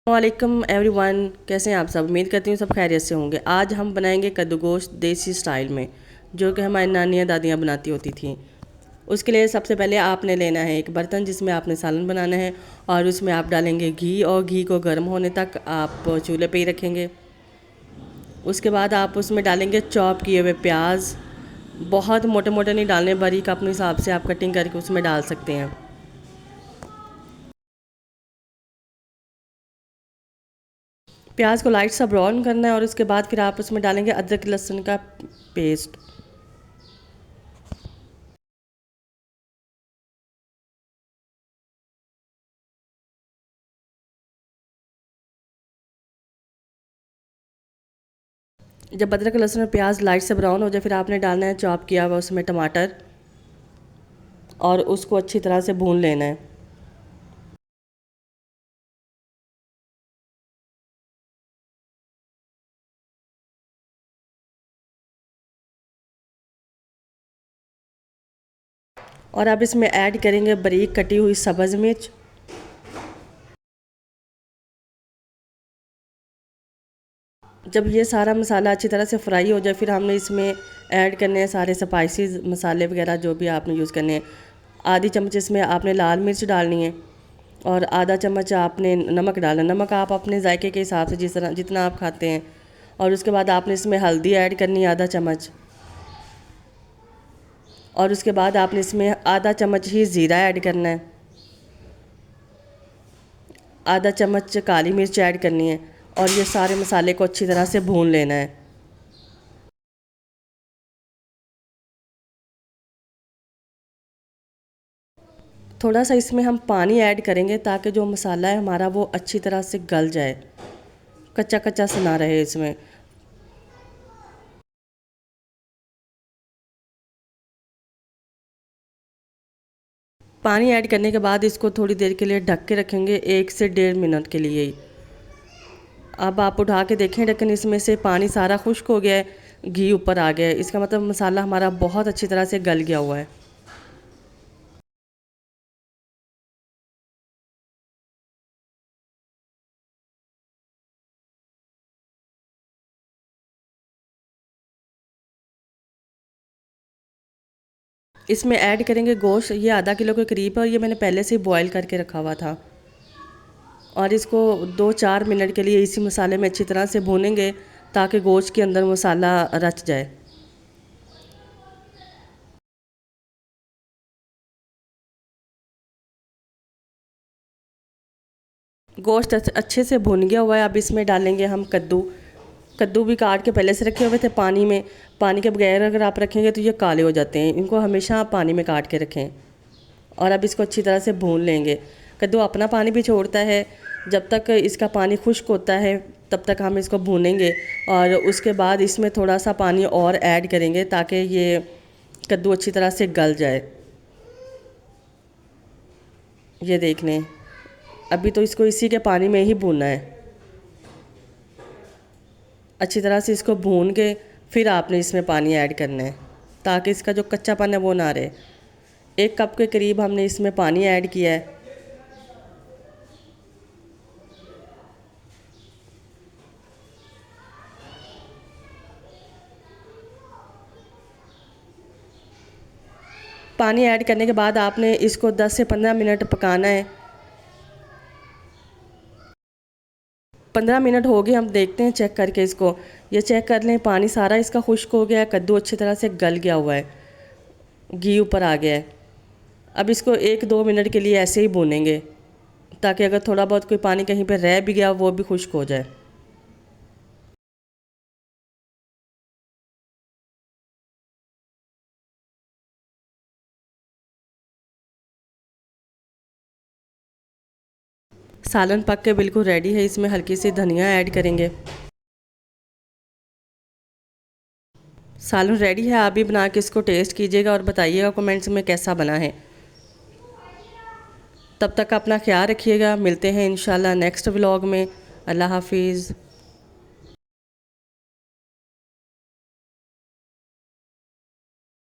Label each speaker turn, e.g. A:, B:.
A: वालेकुम एवरीवन, कैसे हैं आप सब। उम्मीद करती हूँ सब खैरियत से होंगे। आज हम बनाएंगे कद्दूगोश्त देसी स्टाइल में, जो कि हमारी नानियाँ दादियाँ बनाती होती थी। उसके लिए सबसे पहले आपने लेना है एक बर्तन जिसमें आपने सालन बनाना है, और उसमें आप डालेंगे घी, और घी को गर्म होने तक आप चूल्हे पे ही रखेंगे। उसके बाद आप उसमें डालेंगे चॉप किए हुए प्याज। बहुत मोटे मोटे नहीं डालने, बारीक अपने हिसाब से आप कटिंग करके उसमें डाल सकते हैं। प्याज को लाइट सा ब्राउन करना है, और उसके बाद फिर आप उसमें डालेंगे अदरक लहसुन का पेस्ट। जब अदरक लहसुन और प्याज लाइट से ब्राउन हो जाए, फिर आपने डालना है चॉप किया हुआ उसमें टमाटर, और उसको अच्छी तरह से भून लेना है। और अब इसमें ऐड करेंगे बारीक कटी हुई सब्ज़ मिर्च। जब ये सारा मसाला अच्छी तरह से फ्राई हो जाए, फिर हमने इसमें ऐड करने हैं सारे स्पाइसेस मसाले वगैरह जो भी आपने यूज़ करने हैं। आधी चम्मच इसमें आपने लाल मिर्च डालनी है, और आधा चम्मच आपने नमक डालना। नमक आप अपने जायके के हिसाब से जिस तरह जितना आप खाते हैं। और उसके बाद आपने इसमें हल्दी ऐड करनी है आधा चम्मच, और उसके बाद आपने इसमें आधा चम्मच ही ज़ीरा ऐड करना है। आधा चम्मच काली मिर्च ऐड करनी है, और ये सारे मसाले को अच्छी तरह से भून लेना है। थोड़ा सा इसमें हम पानी ऐड करेंगे ताकि जो मसाला है हमारा वो अच्छी तरह से गल जाए, कच्चा कच्चा सा ना रहे इसमें। पानी ऐड करने के बाद इसको थोड़ी देर के लिए ढक के रखेंगे, 1 से 1.5 मिनट के लिए ही। अब आप उठा के देखें ढक्कन, इसमें से पानी सारा खुश्क हो गया है, घी ऊपर आ गया है। इसका मतलब मसाला हमारा बहुत अच्छी तरह से गल गया हुआ है। इसमें ऐड करेंगे गोश्त। ये आधा किलो के करीब है, और ये मैंने पहले से ही बॉयल करके रखा हुआ था। और इसको 2-4 मिनट के लिए इसी मसाले में अच्छी तरह से भूनेंगे, ताकि गोश्त के अंदर मसाला रच जाए। गोश्त अच्छे से भुन गया हुआ है। अब इसमें डालेंगे हम कद्दू। कद्दू भी काट के पहले से रखे हुए थे पानी में। पानी के बगैर अगर आप रखेंगे तो ये काले हो जाते हैं, इनको हमेशा आप पानी में काट के रखें। और अब इसको अच्छी तरह से भून लेंगे। कद्दू अपना पानी भी छोड़ता है, जब तक इसका पानी खुश्क होता है तब तक हम इसको भूनेंगे। और उसके बाद इसमें थोड़ा सा पानी और ऐड करेंगे ताकि ये कद्दू अच्छी तरह से गल जाए। ये देख लें, अभी तो इसको इसी के पानी में ही भूनना है। अच्छी तरह से इसको भून के फिर आपने इसमें पानी ऐड करना है, ताकि इसका जो कच्चापन है वो ना रहे। 1 कप के करीब हमने इसमें पानी ऐड किया है। पानी ऐड करने के बाद आपने इसको 10 से 15 मिनट पकाना है। 15 मिनट हो गए, हम देखते हैं चेक करके इसको। ये चेक कर लें, पानी सारा इसका खुश्क हो गया है, कद्दू अच्छी तरह से गल गया हुआ है, घी ऊपर आ गया है। अब इसको 1-2 मिनट के लिए ऐसे ही भूनेंगे, ताकि अगर थोड़ा बहुत कोई पानी कहीं पर रह भी गया वो भी खुश्क हो जाए। सालन पक के बिल्कुल रेडी है। इसमें हल्की सी धनिया ऐड करेंगे। सालन रेडी है। आप भी बना के इसको टेस्ट कीजिएगा और बताइएगा कमेंट्स में कैसा बना है। तब तक अपना ख्याल रखिएगा। मिलते हैं इंशाल्लाह नेक्स्ट व्लॉग में। अल्लाह हाफिज़।